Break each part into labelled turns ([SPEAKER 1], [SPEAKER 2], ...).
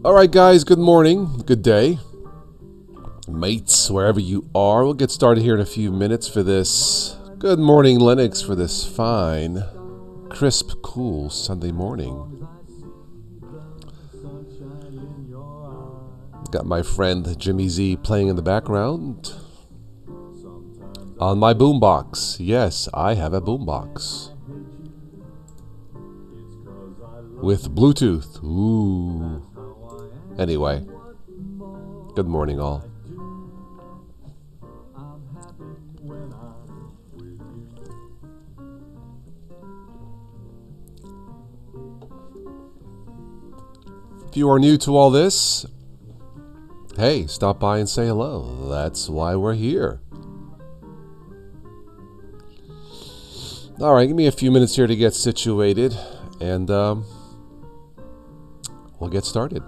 [SPEAKER 1] Alright guys, good morning, good day. Mates, wherever you are. We'll get started here in a few minutes for this Good Morning Linux for this fine, crisp, cool Sunday morning. Got my friend Jimmy Z playing in the background on my boombox. Yes, I have a boombox with Bluetooth. Ooh. Anyway, good morning all. If you are new to all this, hey, stop by and say hello. That's why we're here. Alright, give me a few minutes here to get situated, and we'll get started.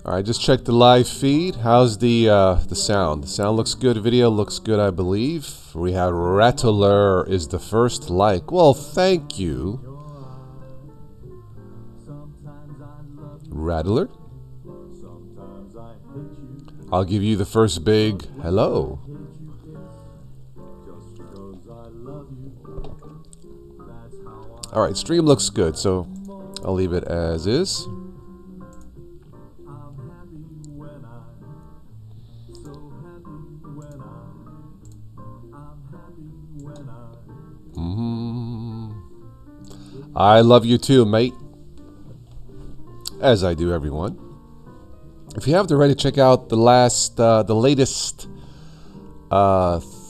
[SPEAKER 1] Alright, just check the live feed. How's the sound? The sound looks good. Video looks good, I believe. We have Rattler is the first like. Well, thank you. Rattler? I'll give you the first big hello. Alright, stream looks good, so I'll leave it as is. I love you too, mate. As I do everyone. If you haven't already, check out the latest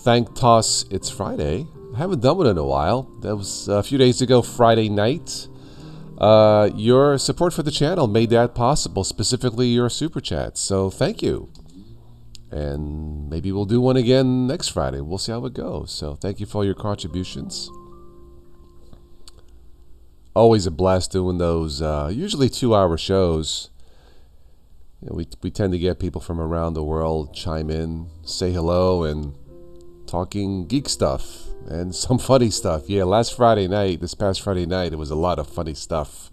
[SPEAKER 1] Thank Toss It's Friday. I haven't done one in a while. That was a few days ago, Friday night. Your support for the channel made that possible, specifically your super chat. So thank you. And maybe we'll do one again next Friday. We'll see how it goes. So thank you for all your contributions. Always a blast doing those, usually 2-hour shows. You know, we tend to get people from around the world chime in, say hello, and talking geek stuff and some funny stuff. Yeah, this past Friday night, it was a lot of funny stuff.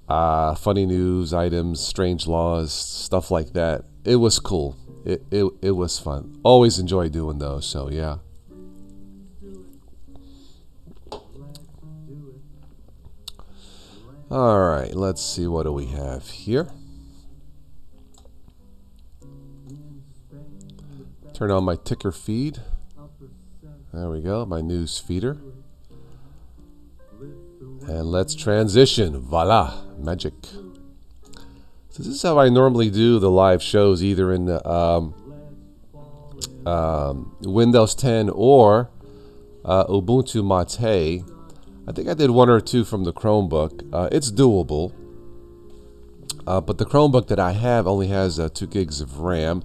[SPEAKER 1] Funny news items, strange laws, stuff like that. It was cool. It was fun. Always enjoy doing those, so yeah. Alright, let's see, what do we have here? Turn on my ticker feed. There we go, my news feeder. And let's transition. Voila, magic. So this is how I normally do the live shows, either in the Windows 10 or Ubuntu Mate. I think I did one or two from the Chromebook. It's doable. But the Chromebook that I have only has 2 gigs of RAM.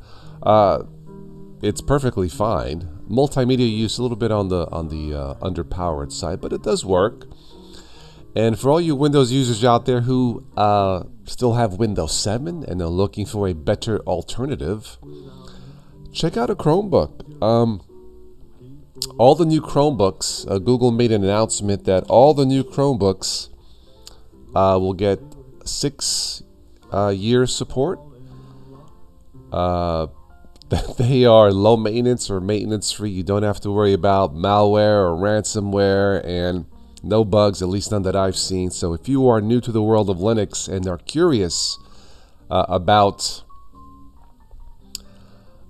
[SPEAKER 1] It's perfectly fine. Multimedia use a little bit on the underpowered side, but it does work. And for all you Windows users out there who still have Windows 7 and are looking for a better alternative, check out a Chromebook. All the new Chromebooks, Google made an announcement that all the new Chromebooks will get 6 years support. They are low maintenance or maintenance free. You don't have to worry about malware or ransomware, and no bugs, at least none that I've seen. So if you are new to the world of Linux and are curious about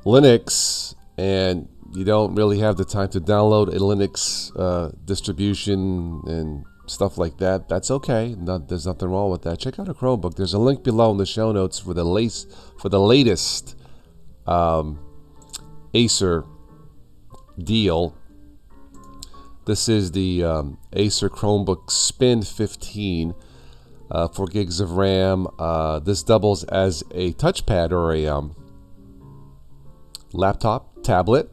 [SPEAKER 1] Linux and you don't really have the time to download a Linux distribution and stuff like that, that's okay. There's nothing wrong with that. Check out a Chromebook. There's a link below in the show notes for the latest Acer deal. This is the Acer Chromebook Spin 15, 4 gigs of RAM. This doubles as a touchpad or a laptop, tablet,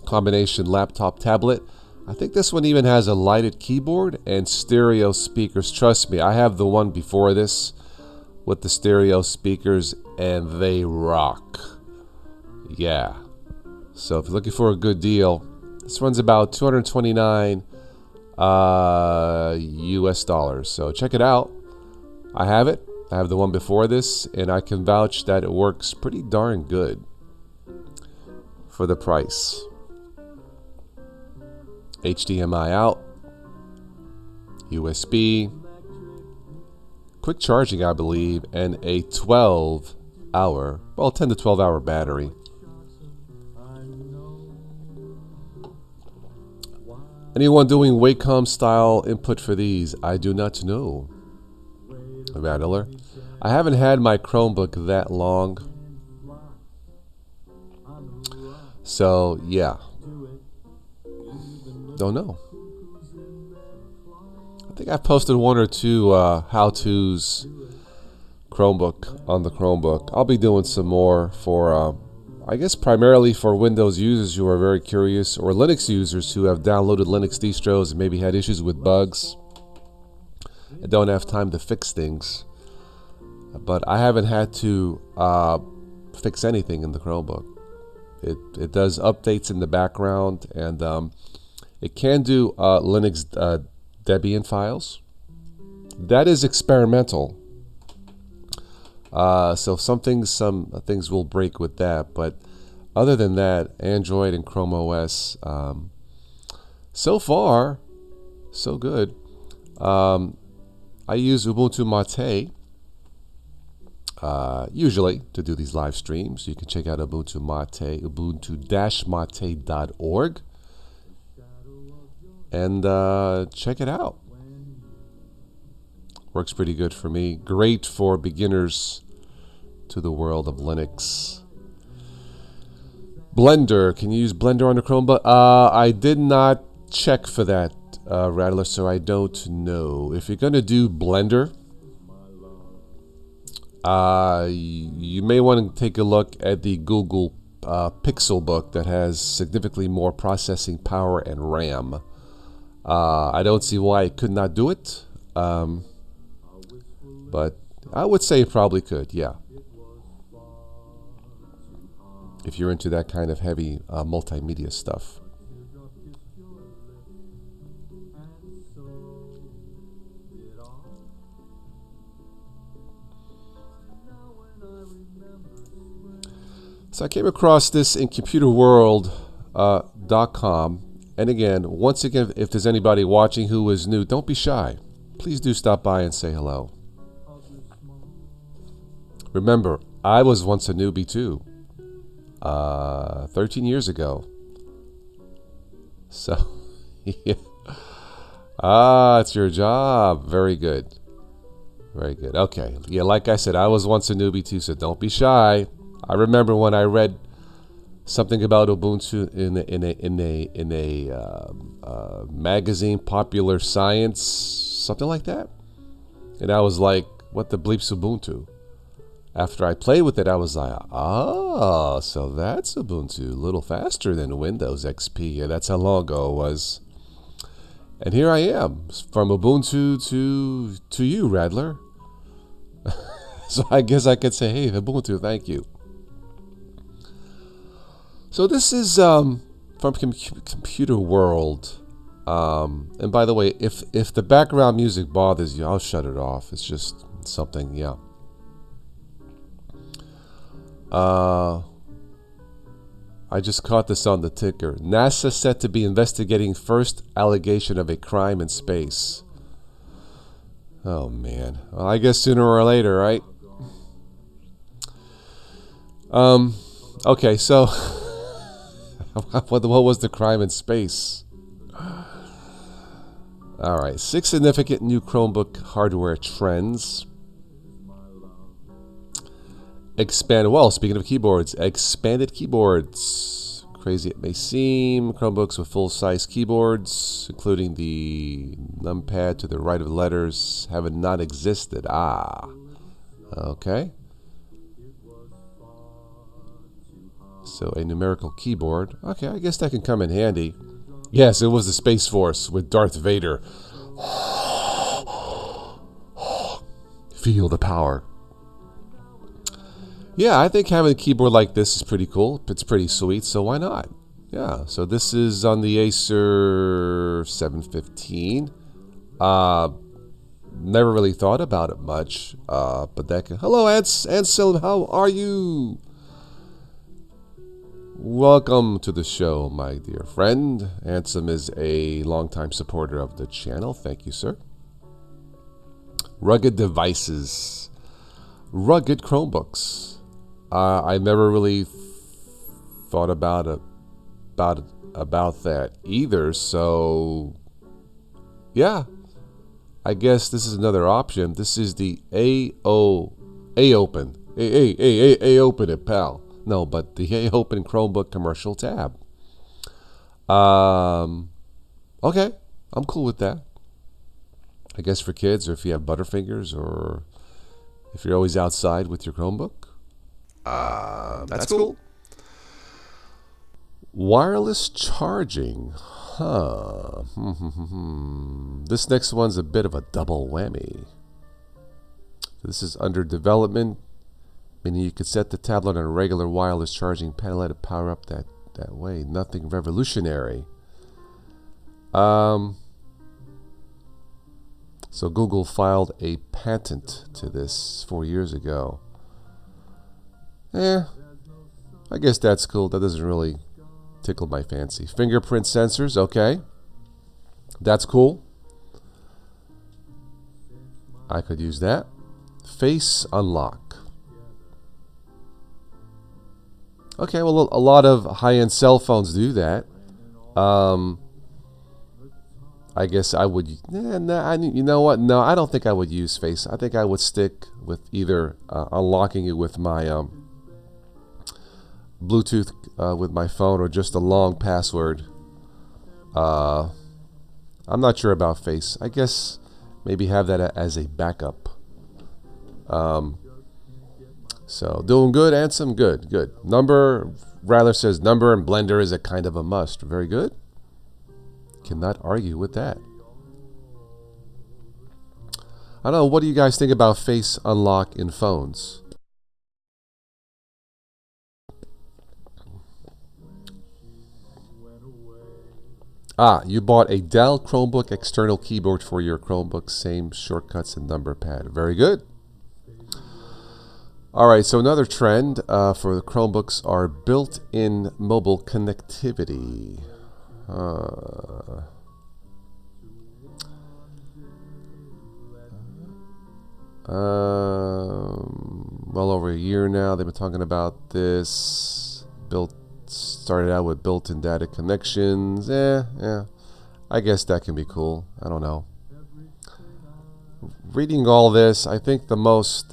[SPEAKER 1] combination laptop, tablet. I think this one even has a lighted keyboard and stereo speakers. Trust me, I have the one before this with the stereo speakers, and they rock. Yeah. So if you're looking for a good deal, this one's about $229 US dollars. So check it out. I have it. I have the one before this, and I can vouch that it works pretty darn good for the price. HDMI out, USB, quick charging, I believe, and a 10 to 12 hour battery. Anyone doing Wacom style input for these? I do not know. Rattler. I haven't had my Chromebook that long. So, yeah. Don't know. I think I've posted 1 or 2 how-tos Chromebook on the Chromebook. I'll be doing some more for I guess primarily for Windows users who are very curious, or Linux users who have downloaded Linux distros and maybe had issues with bugs and don't have time to fix things. But I haven't had to fix anything in the Chromebook. It does updates in the background, and it can do Linux Debian files. That is experimental. So some things will break with that, but other than that, Android and Chrome OS, so far, so good. I use Ubuntu Mate usually to do these live streams. You can check out Ubuntu Mate, ubuntu-mate.org, and check it out. Works pretty good for me. Great for beginners to the world of Linux. Blender. Can you use Blender on the Chromebook? I did not check for that, Rattler, so I don't know. If you're going to do Blender, you may want to take a look at the Google Pixelbook that has significantly more processing power and RAM. I don't see why it could not do it. But I would say it probably could, yeah. If you're into that kind of heavy multimedia stuff. So I came across this in computerworld.com. And again, once again, if there's anybody watching who is new, don't be shy. Please do stop by and say hello. Remember, I was once a newbie too, 13 years ago. So, yeah. It's your job. Very good. Very good. Okay. Yeah, like I said, I was once a newbie too, so don't be shy. I remember when I read something about Ubuntu in a magazine, Popular Science, something like that, and I was like, "What the bleep's Ubuntu?" After I played with it, I was like, "Oh, so that's Ubuntu, a little faster than Windows XP." Yeah, that's how long ago it was. And here I am, from Ubuntu to you, Rattler. So I guess I could say, "Hey, Ubuntu, thank you." So this is from Computer World. And by the way, if the background music bothers you, I'll shut it off. It's just something, yeah. I just caught this on the ticker. NASA set to be investigating first allegation of a crime in space. Oh man. Well, I guess sooner or later, right? Okay, so what was the crime in space? All right, 6 significant new Chromebook hardware trends. Well, speaking of keyboards, expanded keyboards. Crazy it may seem, Chromebooks with full-size keyboards, including the numpad to the right of the letters, have not existed. Okay. So a numerical keyboard. Okay, I guess that can come in handy. Yes, it was the Space Force with Darth Vader. Feel the power. Yeah, I think having a keyboard like this is pretty cool. It's pretty sweet, so why not? Yeah, so this is on the Acer 715. Never really thought about it much, but that can... Hello, Anselm, how are you? Welcome to the show, my dear friend. Ansem is a longtime supporter of the channel. Thank you, sir. Rugged devices. Rugged Chromebooks. I never really thought about that either. So, yeah, I guess this is another option. This is the A-Open. A-Open it, pal. No, but the A-Open Chromebook commercial tab. Okay, I'm cool with that. I guess for kids, or if you have butterfingers, or if you're always outside with your Chromebook. That's cool. Wireless charging. Huh. This next one's a bit of a double whammy. This is under development, meaning you could set the tablet on a regular wireless charging pad and let it power up that way. Nothing revolutionary. So Google filed a patent to this 4 years ago. I guess that's cool. That doesn't really tickle my fancy. Fingerprint sensors, okay. That's cool. I could use that. Face unlock. Okay, well, a lot of high-end cell phones do that. I guess I would. You know what? No, I don't think I would use Face. I think I would stick with either unlocking it with my Bluetooth with my phone, or just a long password. I'm not sure about Face. I guess maybe have that as a backup. So doing good, Ansem? Good. Number, Rattler says number and Blender is a kind of a must. Very good. Cannot argue with that. I don't know, what do you guys think about Face Unlock in phones? You bought a Dell Chromebook external keyboard for your Chromebook. Same shortcuts and number pad. Very good. Alright, so another trend for the Chromebooks are built-in mobile connectivity. Well over a year now they've been talking about this. Started out with built-in data connections. Yeah, I guess that can be cool. I don't know. Reading all this, I think the most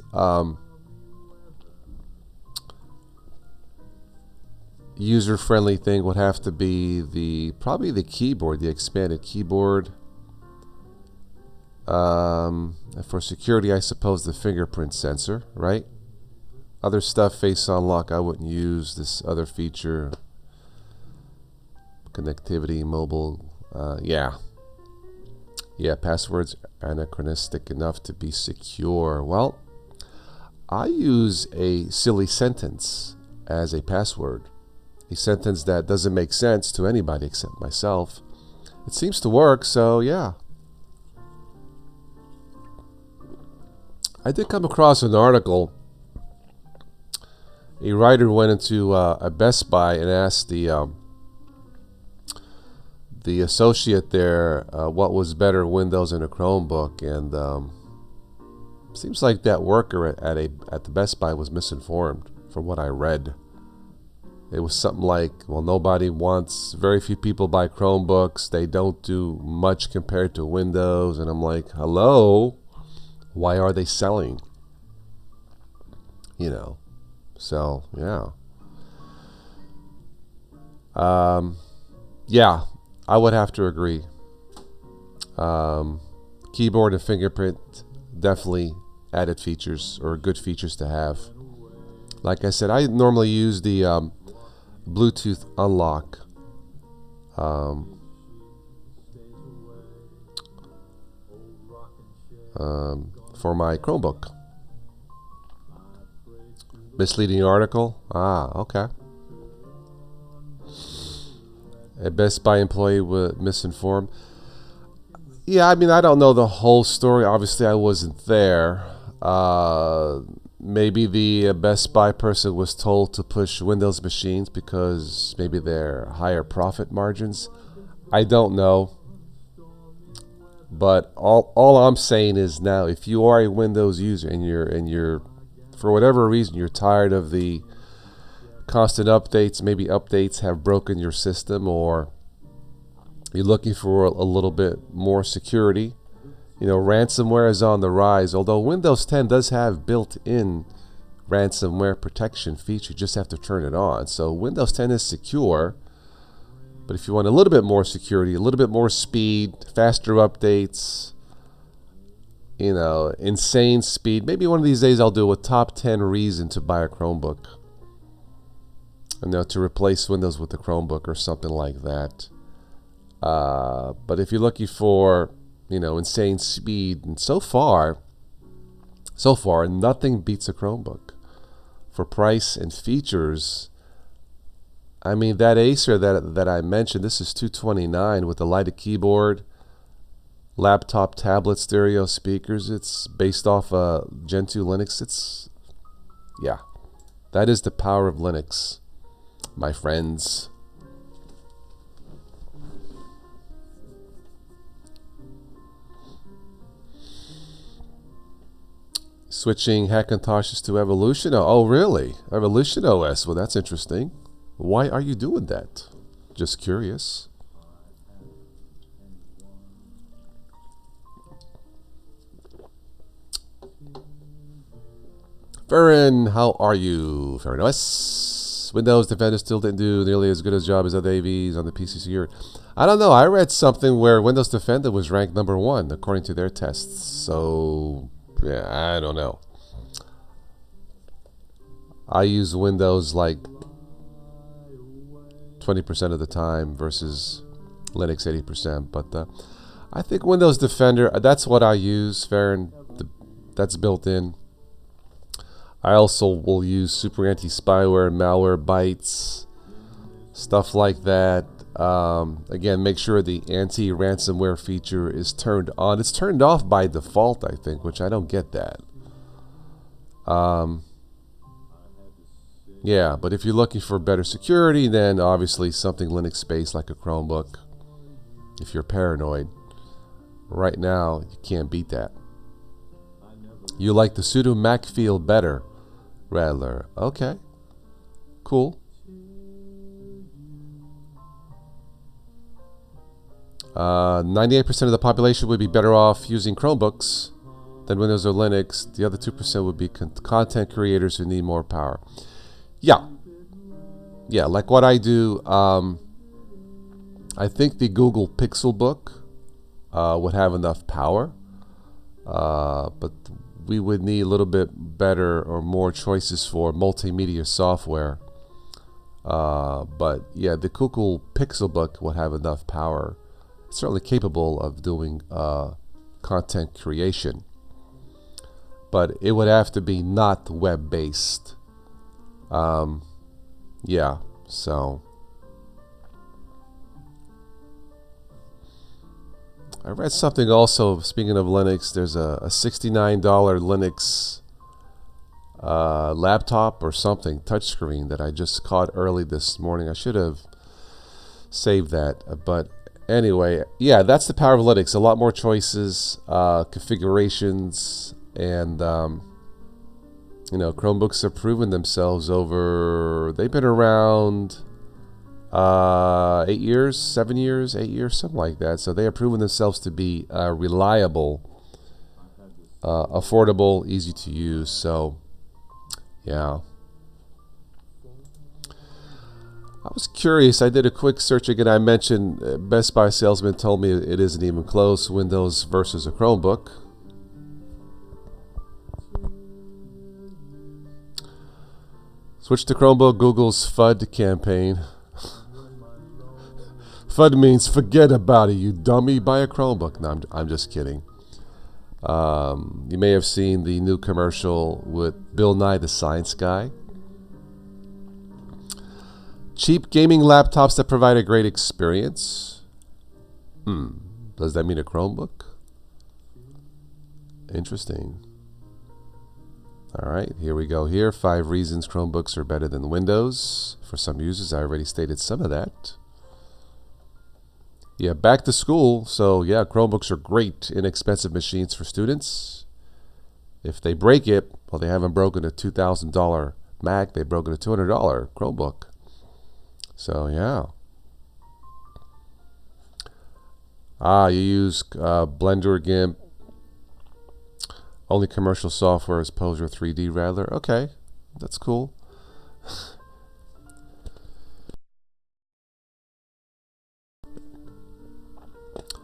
[SPEAKER 1] user-friendly thing would have to be probably the keyboard, the expanded keyboard. For security, I suppose the fingerprint sensor, right? Other stuff, face unlock, I wouldn't use. This other feature, connectivity, mobile, yeah, passwords anachronistic enough to be secure. Well, I use a silly sentence as a password. A sentence that doesn't make sense to anybody except myself. It seems to work, so yeah. I did come across an article. A writer went into a Best Buy and asked the associate there what was better, Windows and a Chromebook, and seems like that worker at the Best Buy was misinformed from what I read. It was something like, well, very few people buy Chromebooks. They don't do much compared to Windows. And I'm like, hello? Why are they selling? You know. So yeah, yeah, I would have to agree. Um, Keyboard and fingerprint definitely added features or good features to have. Like I said, I normally use the Bluetooth unlock um, for my Chromebook. Misleading article? Ah, okay. A Best Buy employee was misinformed. Yeah, I mean, I don't know the whole story. Obviously, I wasn't there. Maybe the Best Buy person was told to push Windows machines because maybe they're higher profit margins. I don't know. But all I'm saying is now, if you are a Windows user and you're for whatever reason you're tired of the constant updates, maybe updates have broken your system, or you're looking for a little bit more security. Ransomware is on the rise, although Windows 10 does have built-in ransomware protection feature. You just have to turn it on. So Windows 10 is secure, but if you want a little bit more security, a little bit more speed, faster updates, insane speed, maybe one of these days I'll do a top 10 reason to buy a Chromebook. To replace Windows with the Chromebook or something like that. But if you're looking for, insane speed, and so far, nothing beats a Chromebook for price and features. I mean, that Acer that I mentioned, this is $229 with a lighted keyboard, laptop, tablet, stereo speakers. It's based off Gen 2 Linux. Yeah, that is the power of Linux, my friends. Switching Hackintoshes to Evolution. Oh, really? Evolution OS. Well, that's interesting. Why are you doing that? Just curious. Farron, how are you? Farron OS. Windows Defender still didn't do nearly as good a job as other AVs on the PC security. I don't know. I read something where Windows Defender was ranked #1 according to their tests. So, yeah, I don't know. I use Windows like 20% of the time versus Linux 80%. But I think Windows Defender, that's what I use, Farron. That's built in. I also will use super anti-spyware, malware bytes, stuff like that. Again, make sure the anti-ransomware feature is turned on. It's turned off by default, I think, which I don't get that. Yeah, but if you're looking for better security, then obviously something Linux-based like a Chromebook. If you're paranoid, right now you can't beat that. You like the sudo Mac feel better, Rattler. Okay, cool. 98% of the population would be better off using Chromebooks than Windows or Linux. The other 2% would be content creators who need more power. Yeah, like what I do. I think the Google Pixel Book would have enough power, but we would need a little bit better or more choices for multimedia software. But yeah, the Google Pixel Book would have enough power. It's certainly capable of doing content creation, but it would have to be not web-based. Yeah, so I read something also, speaking of Linux, there's a $69 Linux laptop or something, touchscreen, that I just caught early this morning. I should have saved that, but anyway, yeah, that's the power of Linux. A lot more choices, configurations, and Chromebooks have proven themselves over. They've been around 8 years, 7 years, 8 years, something like that. So they have proven themselves to be reliable, affordable, easy to use. So, yeah. I was curious. I did a quick search again. I mentioned Best Buy salesman told me it isn't even close. Windows versus a Chromebook. Switch to Chromebook, Google's FUD campaign. FUD means forget about it, you dummy. Buy a Chromebook. No, I'm just kidding. You may have seen the new commercial with Bill Nye the Science Guy. Cheap gaming laptops that provide a great experience. Does that mean a Chromebook? Interesting. All right, here we go here. 5 reasons Chromebooks are better than Windows. For some users, I already stated some of that. Yeah, back to school. So yeah, Chromebooks are great, inexpensive machines for students. If they break it, well, they haven't broken a $2,000 Mac. They've broken a $200 Chromebook. So yeah. You use Blender, GIMP. Only commercial software is Poser 3D Rattler. Okay, that's cool.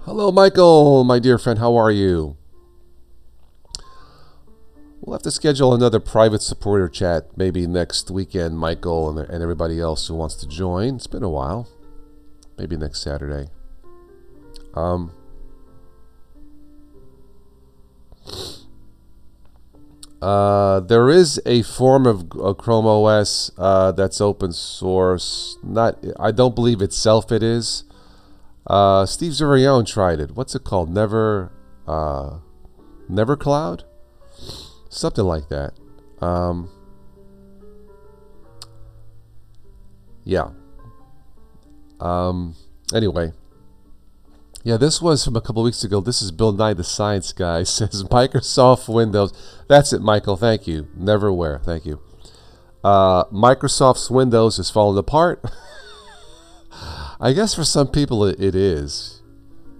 [SPEAKER 1] Hello, Michael, my dear friend. How are you? We'll have to schedule another private supporter chat maybe next weekend, Michael, and everybody else who wants to join. It's been a while. Maybe next Saturday. There is a form of Chrome OS that's open source. I don't believe itself it is. Steve Zurion tried it. What's it called? Nevercloud? Something like that. Yeah. Anyway. Yeah, this was from a couple weeks ago. This is Bill Nye the Science Guy. Says Microsoft Windows. That's it, Michael. Thank you. Neverwhere. Thank you. Microsoft's Windows is falling apart. I guess for some people it is.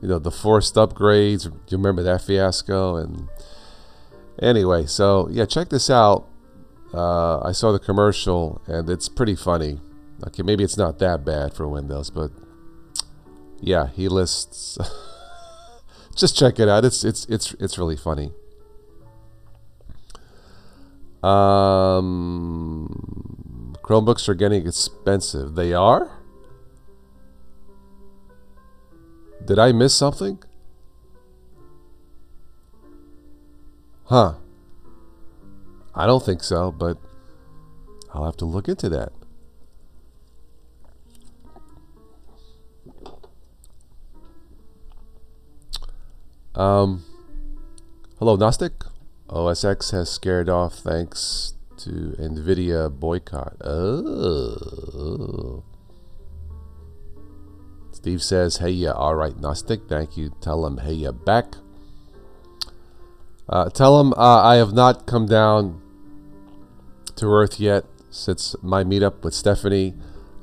[SPEAKER 1] You know, the forced upgrades. Do you remember that fiasco? And anyway, so yeah, check this out. I saw the commercial and it's pretty funny. Okay, maybe it's not that bad for Windows, but yeah, he lists. Just check it out. It's really funny. Chromebooks are getting expensive. They are? Did I miss something? Huh. I don't think so, but I'll have to look into that. Hello, Gnostic. OS X has scared off thanks to NVIDIA boycott. Oh. Steve says, hey, yeah, all right, Gnostic. Thank you. Tell him, hey, yeah, back. Tell him I have not come down to Earth yet since my meetup with Stephanie.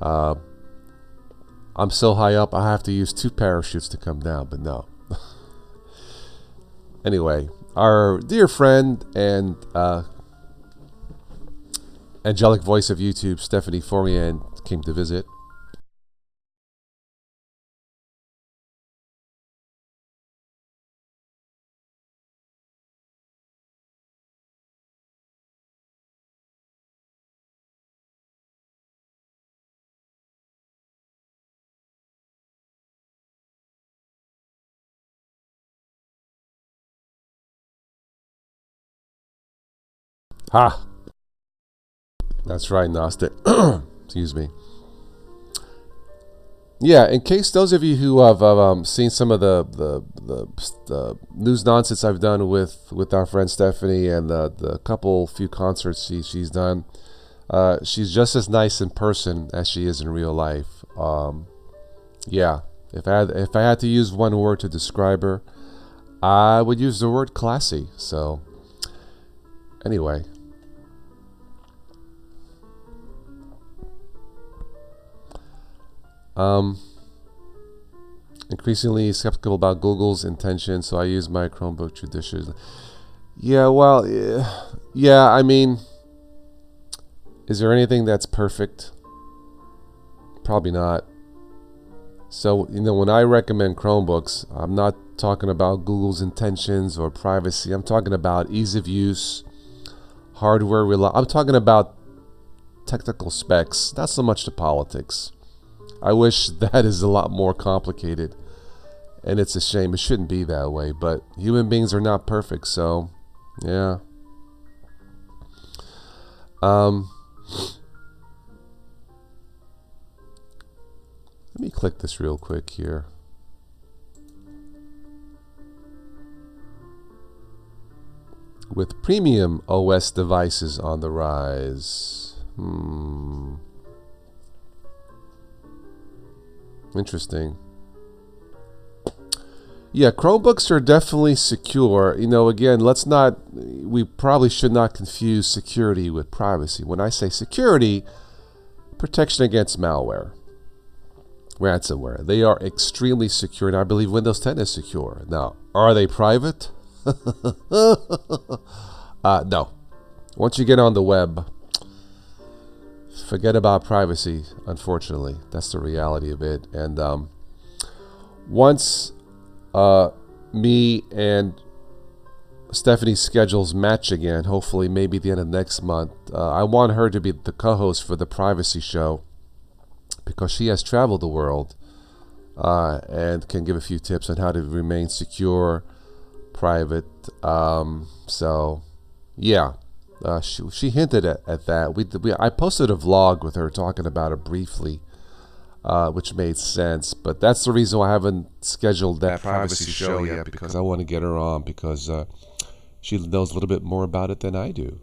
[SPEAKER 1] I'm so high up, I have to use 2 parachutes to come down, but no. Anyway, our dear friend and angelic voice of YouTube, Stephanie Fournier, came to visit. Ha! That's right, Gnostic. Excuse me. Yeah, in case those of you who have seen some of the news nonsense I've done with our friend Stephanie and the few concerts she's done, she's just as nice in person as she is in real life. Yeah, if I had to use one word to describe her, I would use the word classy. So anyway. Increasingly skeptical about Google's intention, so I use my Chromebook judiciously. Yeah, well, yeah, I mean, is there anything that's perfect Probably not. So, when I recommend Chromebooks, I'm not talking about Google's intentions or privacy. I'm talking about ease of use, hardware I'm talking about technical specs, not so much the politics. I wish that is a lot more complicated, and it's a shame. It shouldn't be that way, but human beings are not perfect, so yeah. Let me click this real quick here. With premium OS devices on the rise. Interesting. Yeah, Chromebooks are definitely secure. Again, we probably should not confuse security with privacy. When I say security, protection against malware, ransomware. They are extremely secure, and I believe Windows 10 is secure. Now, are they private? No. Once you get on the web, forget about privacy, unfortunately. That's the reality of it. And once me and Stephanie's schedules match again, hopefully maybe at the end of next month, I want her to be the co-host for the privacy show, because she has traveled the world and can give a few tips on how to remain secure, private. So, yeah, she hinted at that. I posted a vlog with her talking about it briefly, which made sense. But that's the reason why I haven't scheduled that privacy show yet, because I want to get her on, because she knows a little bit more about it than I do.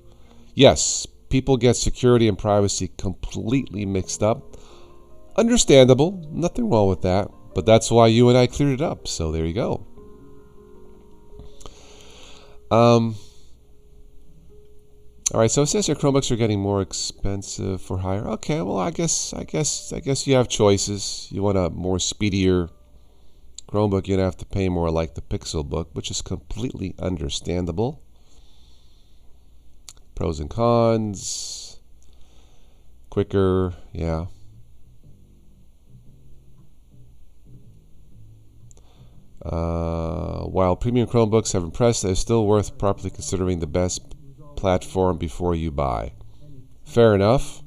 [SPEAKER 1] Yes, people get security and privacy completely mixed up. Understandable, nothing wrong with that, but that's why you and I cleared it up, so there you go. Alright, so it says your Chromebooks are getting more expensive for hire. Okay, well, I guess you have choices. You want a more speedier Chromebook, you're going to have to pay more, like the Pixelbook, which is completely understandable. Pros and cons. Quicker, yeah. While premium Chromebooks have impressed, they're still worth properly considering the best platform before you buy. Fair enough.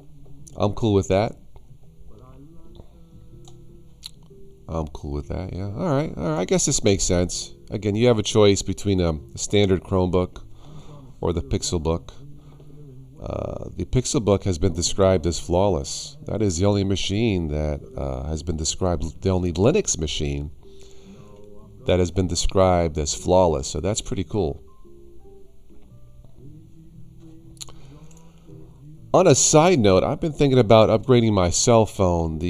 [SPEAKER 1] I'm cool with that. Yeah. All right. I guess this makes sense. Again, you have a choice between a standard Chromebook or the Pixelbook. The Pixelbook has been described as flawless. That is the only machine that has been described, the only Linux machine that has been described as flawless. So that's pretty cool. On a side note, I've been thinking about upgrading my cell phone. Do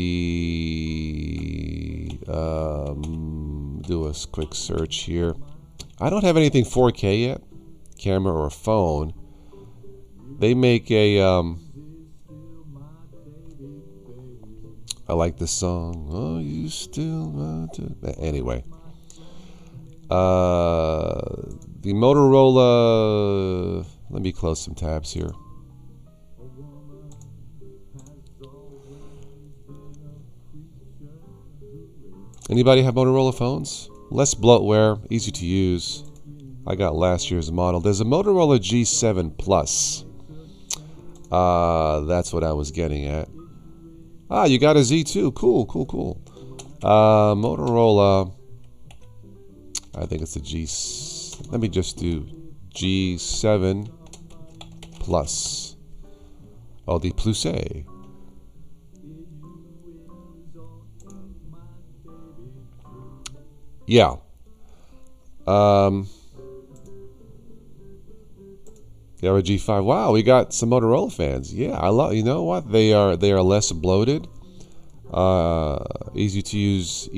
[SPEAKER 1] a quick search here. I don't have anything 4K yet, camera or phone. They make a I like this song. Oh, you still want to. Anyway, the Motorola. Let me close some tabs here. Anybody have Motorola phones? Less bloatware, easy to use. I got last year's model. There's a Motorola G7 Plus. That's what I was getting at. Ah, you got a Z2. Cool. Motorola. I think it's a G. Let me just do G7 Plus. Oh, the Plus A. Yeah. You have a G5. Wow, we got some Motorola fans. Yeah, I love. You know what? They are less bloated. Easier to use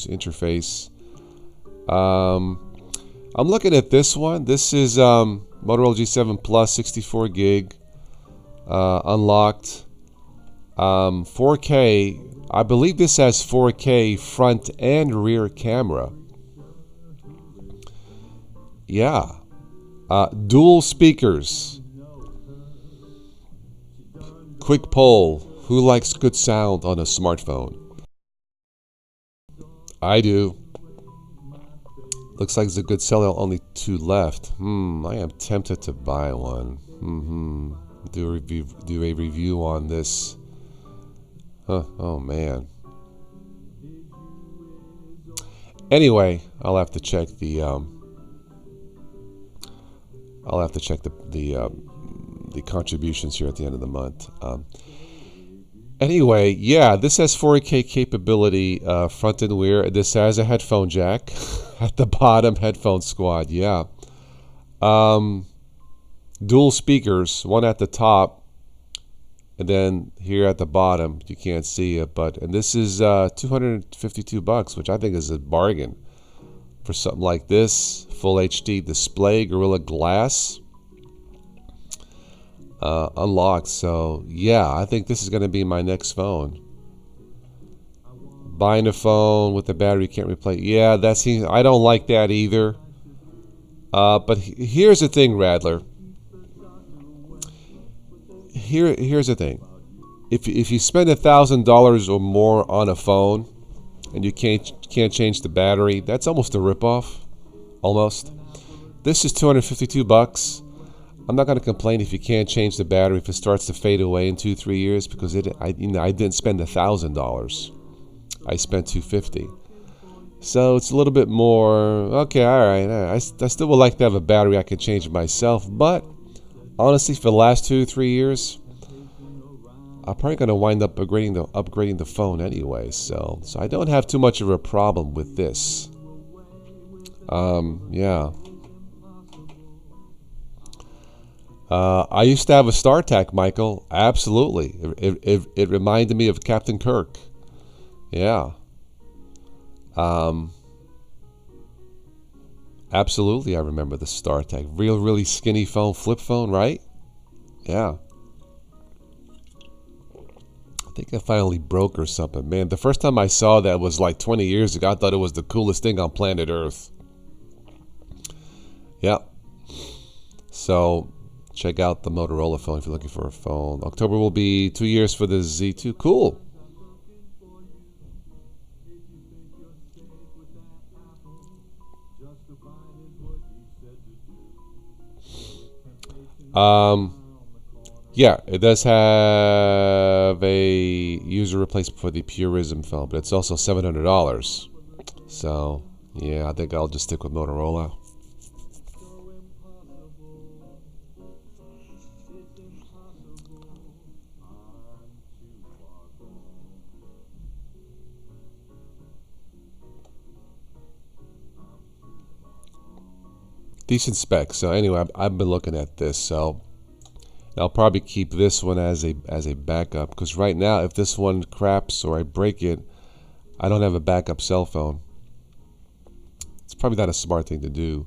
[SPEAKER 1] interface. I'm looking at this one. This is Motorola G7 Plus, 64 gig, unlocked, 4K. I believe this has 4K front and rear camera. Yeah. Dual speakers. Quick poll. Who likes good sound on a smartphone? I do. Looks like it's a good seller. Only 2 left. I am tempted to buy one. Do a review on this. Huh. Oh man. Anyway, I'll have to check the contributions here at the end of the month. Anyway, yeah, this has 4K capability front and rear. This has a headphone jack at the bottom. Headphone squad, yeah. Dual speakers, one at the top, and then here at the bottom. You can't see it, and this is $252, which I think is a bargain for something like this. Full HD display, Gorilla Glass. Unlocked. So yeah, I think this is going to be my next phone. Buying a phone with the battery you can't replace. Yeah, I don't like that either. But here's the thing, Radler. Here's the thing. If you spend $1,000 or more on a phone and you can't change the battery, that's almost a ripoff. Almost. This is $252. I'm not going to complain if you can't change the battery if it starts to fade away in 2-3 years, because I didn't spend $1,000. I spent $250. So it's a little bit more. Okay, all right. I still would like to have a battery I can change myself, but honestly, for the last 2-3 years, I'm probably going to wind up upgrading the phone anyway. So I don't have too much of a problem with this. Yeah. I used to have a StarTAC, Michael. Absolutely. It reminded me of Captain Kirk. Yeah. Absolutely, I remember the StarTAC. Really skinny phone, flip phone, right? Yeah. I think it finally broke or something. Man, the first time I saw that was like 20 years ago. I thought it was the coolest thing on planet Earth. Yeah. So check out the Motorola phone if you're looking for a phone. October will be 2 years for the Z2. Cool. Yeah, it does have a user replacement for the Purism phone, but it's also $700. So, yeah, I think I'll just stick with Motorola. Decent specs. So anyway, I've been looking at this, so I'll probably keep this one as a backup, because right now, if this one craps or I break it, I don't have a backup cell phone. It's probably not a smart thing to do.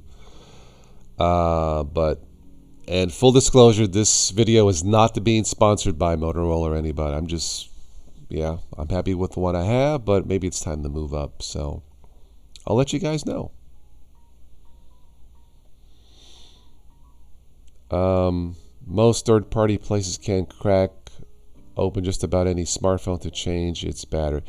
[SPEAKER 1] And full disclosure, this video is not being sponsored by Motorola or anybody. I'm happy with the one I have, but maybe it's time to move up. So I'll let you guys know. Most third-party places can crack open just about any smartphone to change its battery.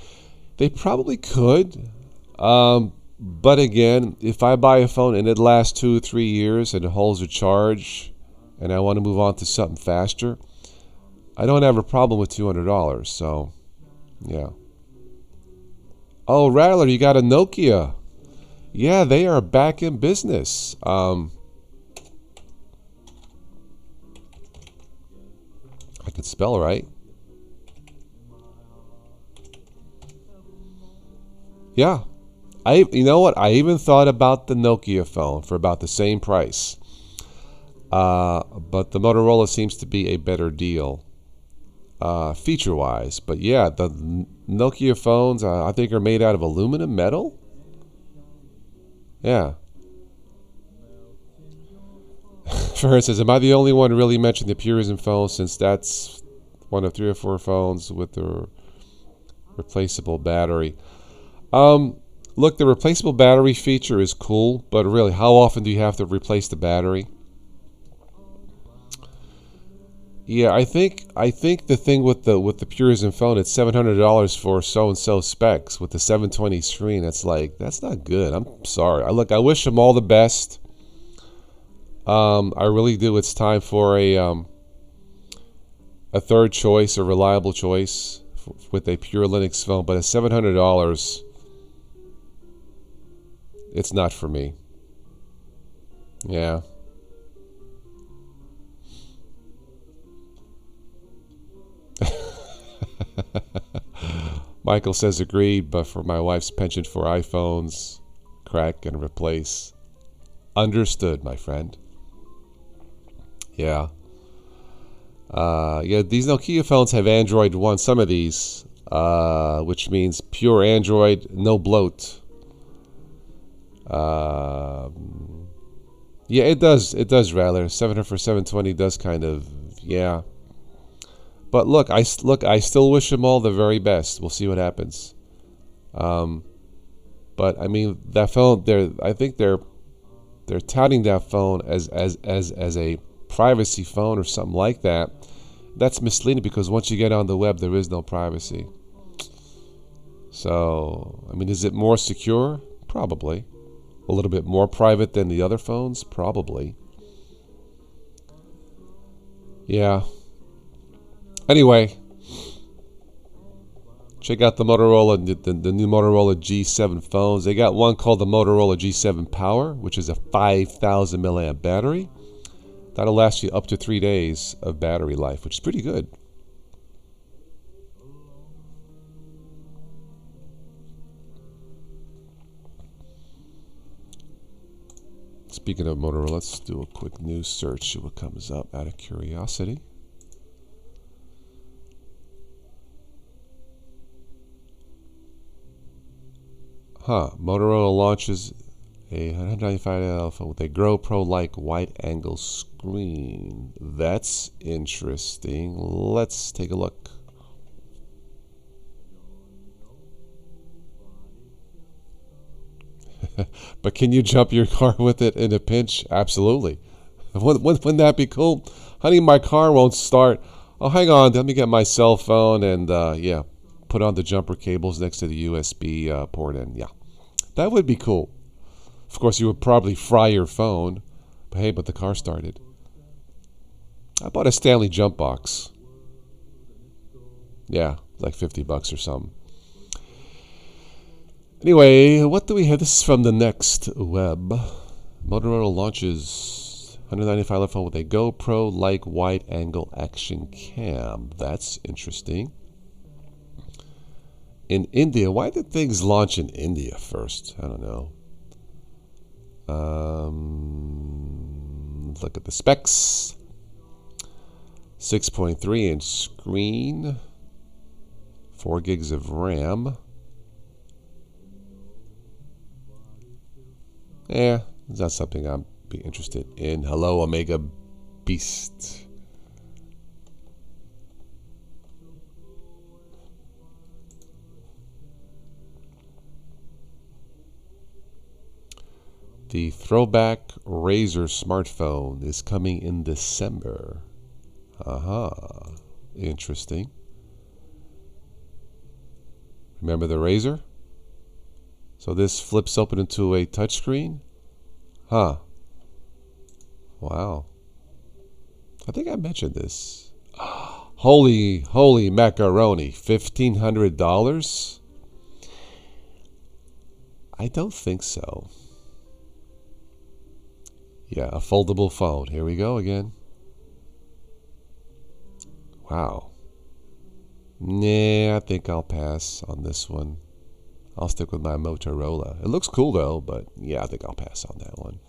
[SPEAKER 1] They probably could, but again, if I buy a phone and it lasts 2 or 3 years and it holds a charge, and I want to move on to something faster, I don't have a problem with $200. So, yeah. Oh, Rattler, you got a Nokia? Yeah, they are back in business. I could spell right. Yeah. You know what? I even thought about the Nokia phone for about the same price. But the Motorola seems to be a better deal, feature-wise. But yeah, the Nokia phones, I think, are made out of aluminum metal. Yeah. For instance, am I the only one really mentioning the Purism phone, since that's one of 3 or 4 phones with the replaceable battery? Look, the replaceable battery feature is cool, but really, how often do you have to replace the battery? Yeah, I think the thing with the Purism phone, it's $700 for so and so specs with the 720 screen. It's like that's not good. I'm sorry. I wish them all the best. I really do. It's time for a third choice, a reliable choice with a pure Linux phone. But at $700, it's not for me. Yeah. Michael says agreed, but for my wife's penchant for iPhones, crack and replace. Understood, my friend. Yeah. Yeah, these Nokia phones have Android One. Some of these, which means pure Android, no bloat. Yeah, it does. It does rather. 700 for 720 does kind of, yeah. But look, I still wish them all the very best. We'll see what happens. But I mean, that phone, I think they're touting that phone as a privacy phone or something like that. That's misleading because once you get on the web, there is no privacy. So, I mean, is it more secure? Probably. A little bit more private than the other phones? Probably. Yeah. Anyway, check out the Motorola, the new Motorola G7 phones. They got one called the Motorola G7 Power, which is a 5,000 milliamp battery. That'll last you up to 3 days of battery life, which is pretty good. Speaking of Motorola, let's do a quick news search, see what comes up out of curiosity. Motorola launches a $195 phone with a Grow Pro-like wide-angle screen. That's interesting. Let's take a look. But can you jump your car with it in a pinch? Absolutely. Wouldn't that be cool? Honey, my car won't start. Oh, hang on. Let me get my cell phone and, yeah, put on the jumper cables next to the USB port in. Yeah, that would be cool. Of course, you would probably fry your phone. But hey, but the car started. I bought a Stanley jump box. Yeah, like $50 or something. Anyway, what do we have? This is from the Next Web. Motorola launches $195 phone with a GoPro-like wide-angle action cam. That's interesting. In India, why did things launch in India first? I don't know. Look at the specs. 6.3-inch screen. 4 gigs of RAM. Yeah, it's not something I'd be interested in. Hello, Omega Beast. The throwback Razr smartphone is coming in December. Interesting. Remember the Razr? So this flips open into a touchscreen? Huh. Wow. I think I mentioned this. Holy macaroni. $1,500? I don't think so. Yeah, a foldable phone. Here we go again. Wow. Nah, I think I'll pass on this one. I'll stick with my Motorola. It looks cool though, but yeah, I think I'll pass on that one.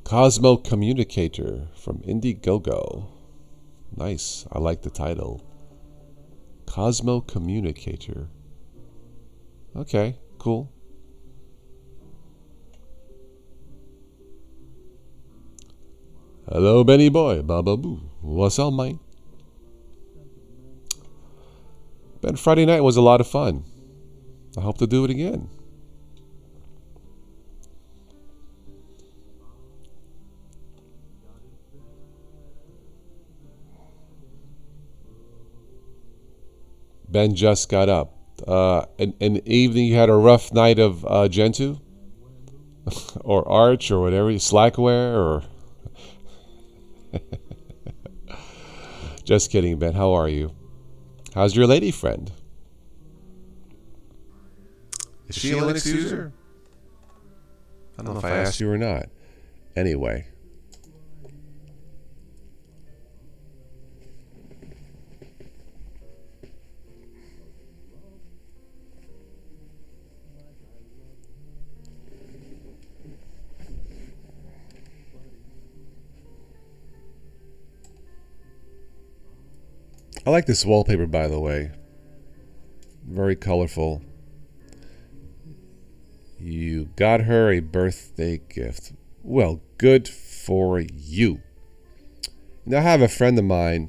[SPEAKER 1] Cosmo Communicator from Indiegogo. Nice. I like the title. Cosmo Communicator. Okay, cool. Hello, Benny boy. Baba boo. What's up, mate? Ben, Friday night was a lot of fun. I hope to do it again. Ben just got up. In the evening, you had a rough night of Gentoo or Arch or whatever, Slackware or. Just kidding, Ben. How are you? How's your lady friend? Is she a Linux user? I don't know if I asked you or not. Anyway. I like this wallpaper, by the way. Very colorful. You got her a birthday gift. Well, good for you. Now, I have a friend of mine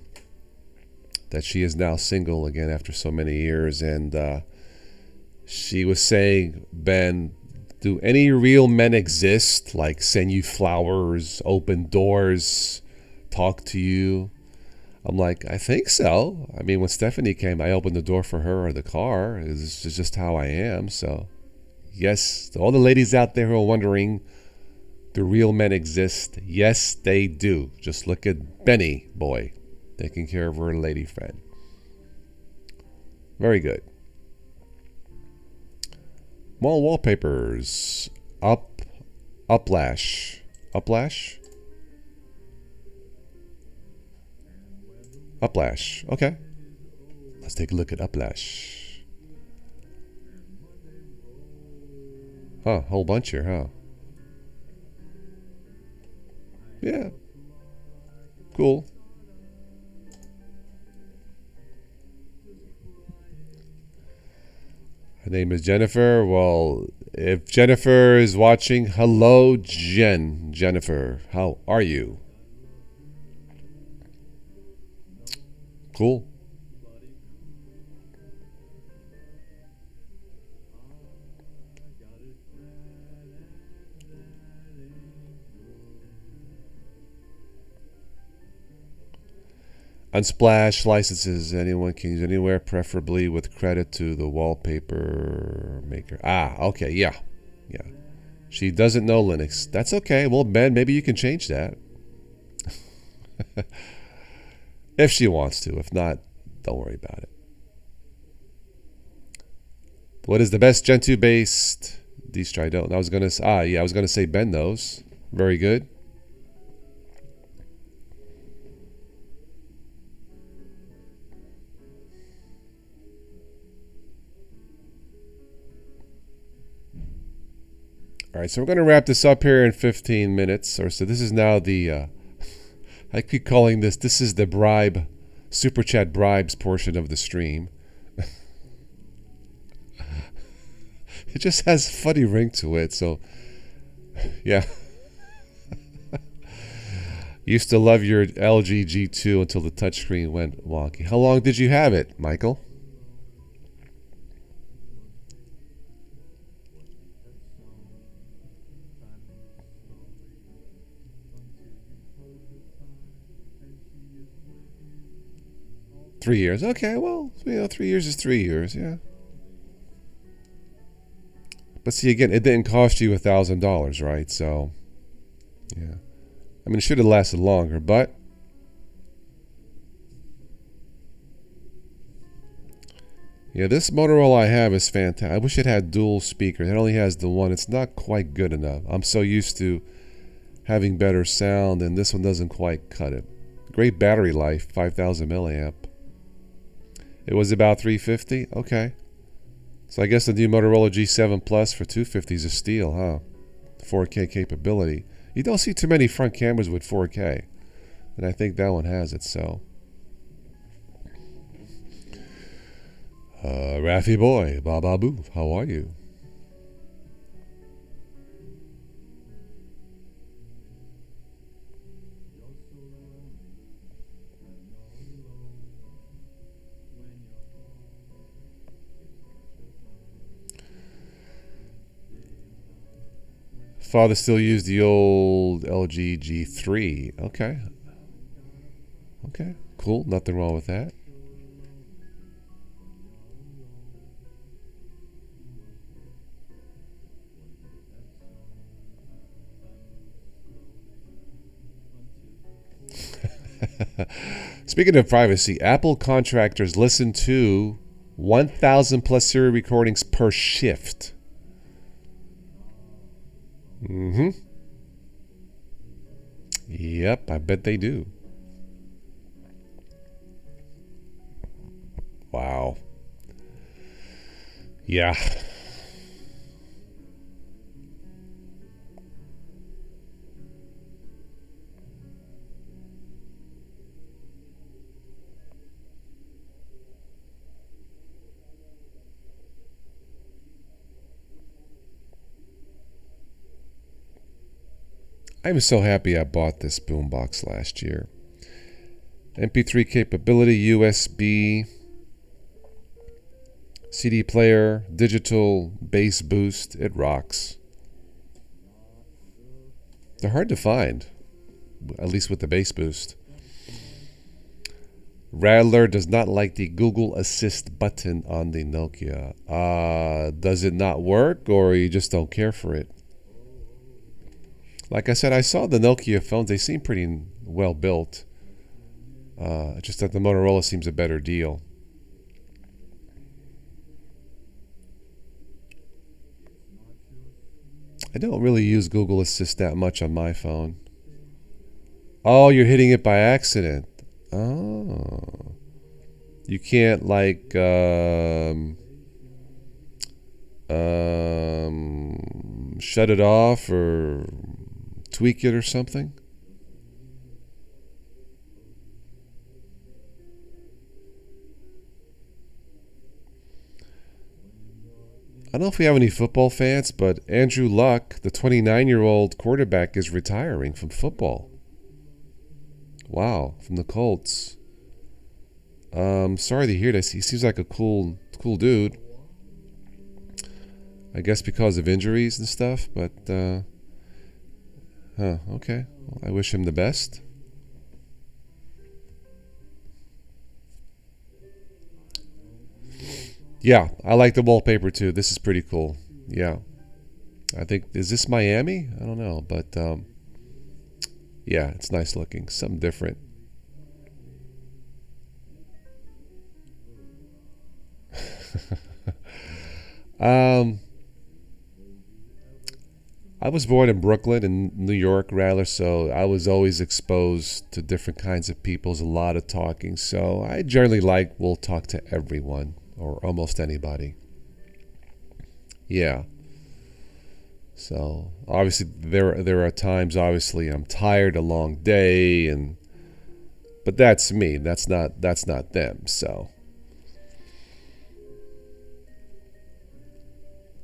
[SPEAKER 1] that she is now single again after so many years, and she was saying, Ben, do any real men exist? Like send you flowers, open doors, talk to you? I'm like, I think so. I mean, when Stephanie came, I opened the door for her or the car. It's just how I am. So, yes, to all the ladies out there who are wondering, do real men exist? Yes, they do. Just look at Benny, boy, taking care of her lady friend. Very good. Mall wallpapers. Uplash. Uplash? Uplash. Okay. Let's take a look at Uplash. Huh, whole bunch here, huh? Yeah. Cool. Her name is Jennifer. Well, if Jennifer is watching, hello, Jennifer. How are you? Cool. Unsplash licenses. Anyone can use anywhere, preferably with credit to the wallpaper maker. Ah, okay, yeah. Yeah. She doesn't know Linux. That's okay. Well, Ben, maybe you can change that. If she wants to. If not, don't worry about it. What is the best Gentoo based distro? I don't. I was gonna say Ben knows. Very good. All right, so we're going to wrap this up here in 15 minutes or so. This is now the, I keep calling this is the bribe, super chat bribes portion of the stream. It just has a funny ring to it, so, yeah. Used to love your LG G2 until the touchscreen went wonky. How long did you have it, Michael? Three years. Okay, well, 3 years is 3 years, yeah. But see, again, it didn't cost you $1,000, right? So, yeah. I mean, it should have lasted longer, but yeah, this Motorola I have is fantastic. I wish it had dual speakers. It only has the one. It's not quite good enough. I'm so used to having better sound, and this one doesn't quite cut it. Great battery life, 5,000 milliamp. It was about $350. Okay. So I guess the new Motorola G7 Plus for $250 is a steal, huh? 4K capability. You don't see too many front cameras with 4K, and I think that one has it. So, Raffy boy, Baba Boo, how are you? Father still used the old LG G3. Okay. Okay. Cool. Nothing wrong with that. Speaking of privacy, Apple contractors listen to 1,000 plus Siri recordings per shift. Mm-hmm. Yep, I bet they do. Wow. Yeah. I'm so happy I bought this boombox last year. MP3 capability, USB, CD player, digital bass boost. It rocks. They're hard to find, at least with the bass boost. Rattler does not like the Google Assist button on the Nokia. Does it not work, or you just don't care for it? Like I said, I saw the Nokia phones. They seem pretty well built. Just that the Motorola seems a better deal. I don't really use Google Assist that much on my phone. Oh, you're hitting it by accident. Oh. You can't, like, shut it off or tweak it or something? I don't know if we have any football fans, but Andrew Luck, the 29-year-old quarterback, is retiring from football. Wow, from the Colts. Sorry to hear this. He seems like a cool dude. I guess because of injuries and stuff, but okay. Well, I wish him the best. Yeah, I like the wallpaper too. This is pretty cool. Yeah. I think, is this Miami? I don't know, but yeah, it's nice looking. Something different. um, I was born in Brooklyn in New York, rather, so I was always exposed to different kinds of peoples, a lot of talking. So I generally will talk to everyone or almost anybody. Yeah. So obviously there are times obviously I'm tired, a long day, but that's me. That's not them. So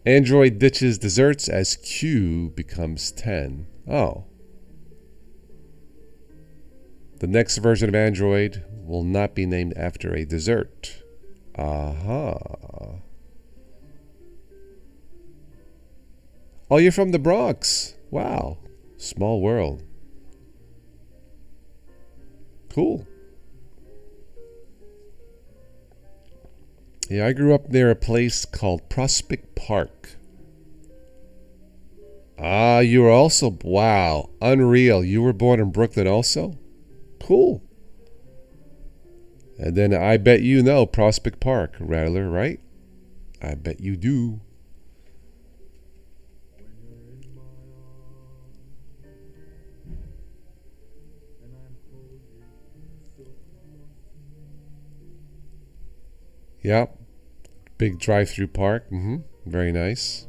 [SPEAKER 1] Android ditches desserts as Q becomes 10. Oh. The next version of Android will not be named after a dessert. Aha. Oh, you're from the Bronx. Wow. Small world. Cool. Yeah, I grew up near a place called Prospect Park. Ah, you were also, wow, unreal. You were born in Brooklyn also? Cool. And then I bet you know Prospect Park, Rattler, right? I bet you do. Yep. Big drive-through park. Very nice.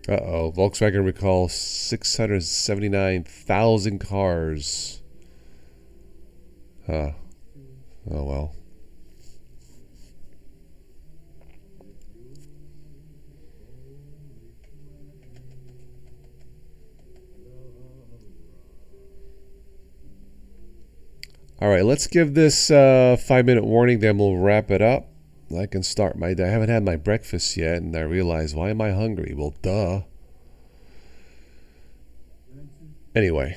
[SPEAKER 1] Uh-oh. Volkswagen recalls 679,000 cars. Huh. Oh, well. All right, let's give this 5-minute warning, then we'll wrap it up. I can start my day. I haven't had my breakfast yet, and I realize, why am I hungry? Well, duh. Anyway.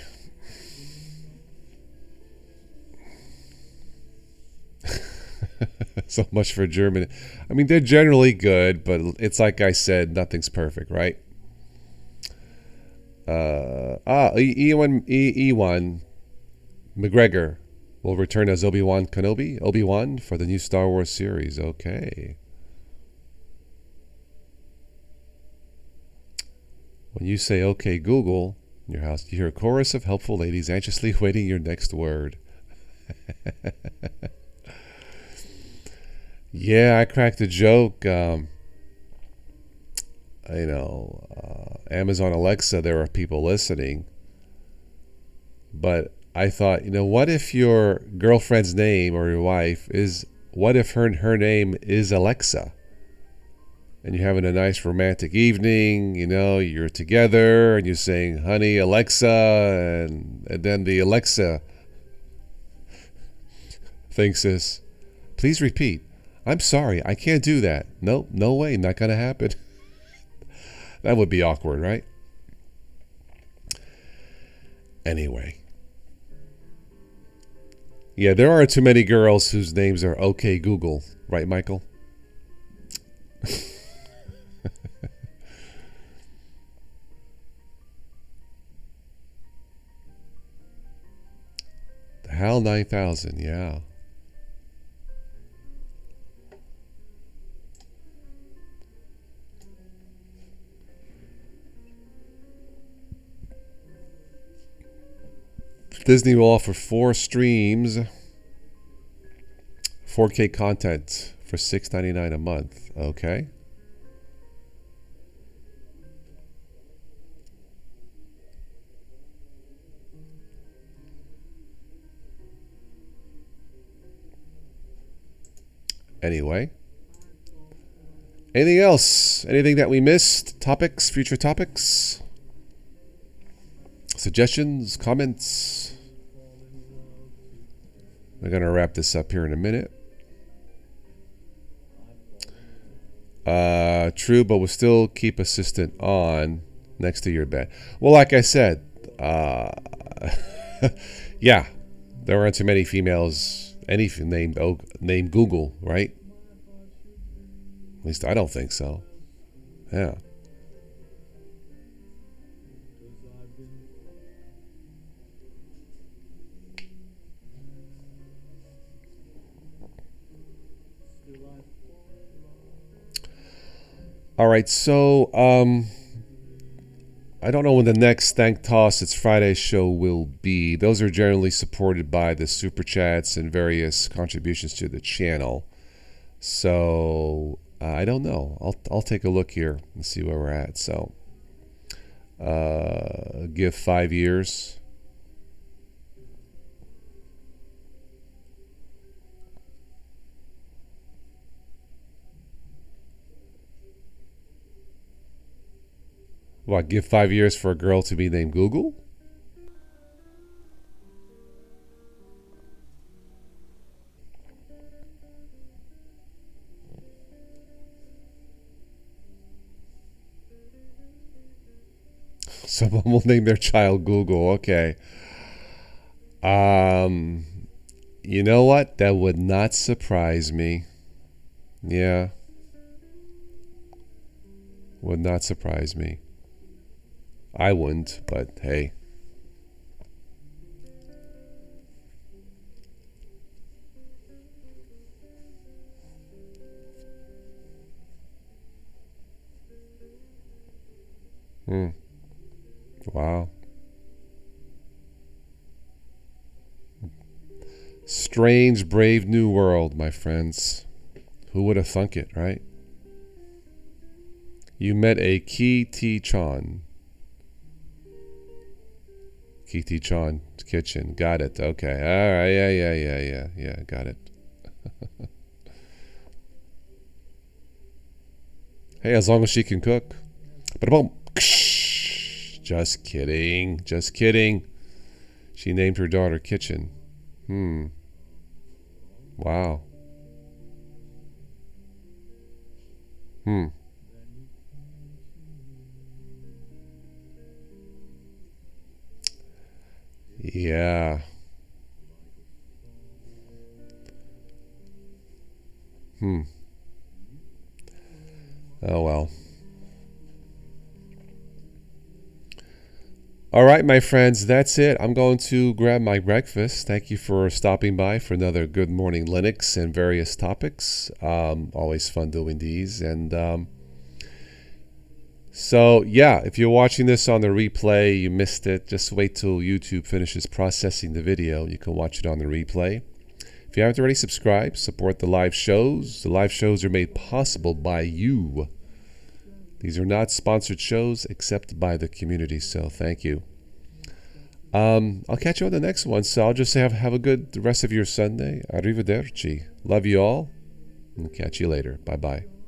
[SPEAKER 1] So much for Germany. I mean, they're generally good, but it's like I said, nothing's perfect, right? Ewan McGregor will return as Obi-Wan Kenobi. Obi-Wan for the new Star Wars series. Okay. When you say "Okay, Google" in your house, you hear a chorus of helpful ladies anxiously waiting your next word. Yeah, I cracked a joke. Amazon Alexa, there are people listening. But I thought, what if your girlfriend's name or your wife what if her name is Alexa? And you're having a nice romantic evening, you're together and you're saying, honey, Alexa, and then the Alexa thinks this, please repeat. I'm sorry, I can't do that. Nope, no way, not going to happen. That would be awkward, right? Anyway. Yeah, there are too many girls whose names are OK Google. Right, Michael? The HAL 9000, yeah. Disney will offer 4 streams, 4K content for $6.99 a month. Okay. Anyway. Anything else? Anything that we missed? Topics? Future topics? Suggestions? Comments? We're going to wrap this up here in a minute. True, but we'll still keep assistant on next to your bed. Well, like I said, yeah, there aren't too many females, anything named Google, right? At least I don't think so. Yeah. All right, so I don't know when the next Thank Toss It's Friday show will be. Those are generally supported by the Super Chats and various contributions to the channel. So I don't know. I'll take a look here and see where we're at. So give 5 years. What, give 5 years for a girl to be named Google? Someone will name their child Google. Okay. You know what? That would not surprise me. Yeah. Would not surprise me. I wouldn't, but hey. Wow. Strange, brave new world, my friends. Who would have thunk it, right? You met a Ki-Ti-Chan. Ki-Ti-Chan kitchen. Got it. Okay. All right. Yeah. Got it. Hey, as long as she can cook. But boom. Just kidding. She named her daughter Kitchen. Wow. Hmm. Yeah. Hmm. Oh well. All right, my friends, that's it. I'm going to grab my breakfast. Thank you for stopping by for another Good Morning Linux and various topics. Always fun doing these. And so, yeah, if you're watching this on the replay, you missed it, just wait till YouTube finishes processing the video. You can watch it on the replay. If you haven't already subscribed, support the live shows. The live shows are made possible by you. These are not sponsored shows except by the community, so thank you. I'll catch you on the next one, so I'll just say have a good rest of your Sunday. Arrivederci. Love you all, and catch you later. Bye-bye.